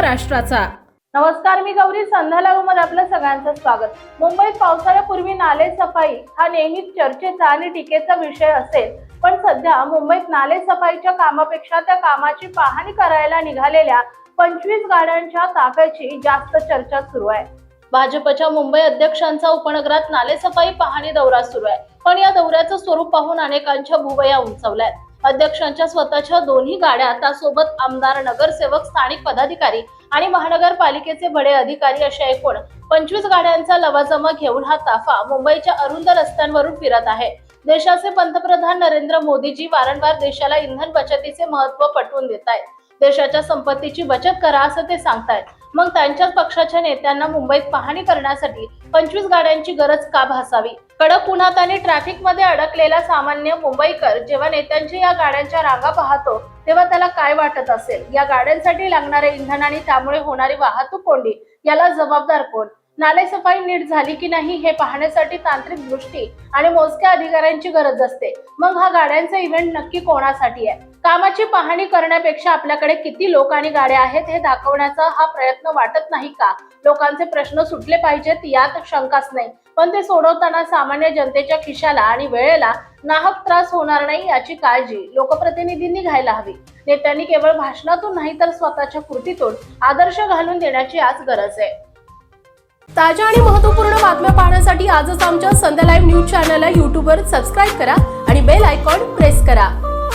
महाराष्ट्राचा। नमस्कार, मी गौरी। संध्या लाईव्ह मध्ये आपलं सगळ्यांचं स्वागत। मुंबईत पावसाळ्यापूर्वी नाले सफाई हा नेहमीच चर्चेचा आणि टीकेचा विषय असेल, पण सध्या मुंबईत नाले सफाईच्या कामापेक्षा त्या कामाची पाहणी करायला निघालेल्या 25 गाड्यांच्या ताफ्याची जास्त चर्चा सुरू आहे। भाजपच्या मुंबई अध्यक्षांचा उपनगरात नालेसफाई पाहणी दौरा सुरू आहे, पण या दौऱ्याचं स्वरूप पाहून अनेकांच्या भुवया उंचावल्यात। अध्यक्षांच्या स्वतःच्या दोन्ही गाड्या, त्यासोबत आमदार, नगरसेवक, स्थानिक पदाधिकारी आणि महानगरपालिकेचे बडे अधिकारी अशा एकूण 25 गाड्यांचा लवाजमा घेऊन हा ताफा मुंबईच्या अरुंद रस्त्यांवरून फिरत आहे। देशाचे पंतप्रधान नरेंद्र मोदीजी वारंवार देशाला इंधन बचतीचे महत्त्व पटवून देत आहेत। देशाच्या संपत्तीची बचत करा असं ते सांगतायत। मग त्यांच्याच पक्षाच्या नेत्यांना मुंबईत पाहणी करण्यासाठी 25 गाड्यांची गरज का भासावी? कडक उन्हात आणि ट्रॅफिक मध्ये अडकलेला सामान्य मुंबईकर जेव्हा नेत्यांच्या या गाड्यांच्या रांगा पाहतो तेव्हा त्याला काय वाटत असेल? या गाड्यांसाठी लागणारे इंधन आणि त्यामुळे होणारी वाहतूक कोंडी याला जबाबदार कोण? नालेसफाई नीट झाली की नाही हे पाहण्यासाठी तांत्रिक दृष्टी आणि मोजक्या अधिकाऱ्यांची गरज असते। मग हा गाड्यांचा इव्हेंट नक्की कोणासाठी आहे? कामाची पाहणी करण्यापेक्षा आपल्याकडे किती लोक आणि गाड्या आहेत हे दाखवण्याचा हा प्रयत्न वाटत नाही का? लोकांचे प्रश्न सुटले पाहिजेत यात शंकाच नाही, पण ते सोडवताना सामान्य जनतेच्या खिशाला आणि वेळेला नाहक त्रास होणार नाही याची काळजी लोकप्रतिनिधींनी घ्यायला हवी। नेत्यांनी केवळ भाषणातून नाही तर स्वतःच्या कृतीतून आदर्श घालून देण्याची आज गरज आहे। ताज्या आणि महत्त्वपूर्ण बातम्या पाहण्यासाठी आजच आमच्या संध्या लाईव्ह न्यूज चॅनलला YouTube वर सबस्क्राईब करा आणि बेल आयकॉन प्रेस करा।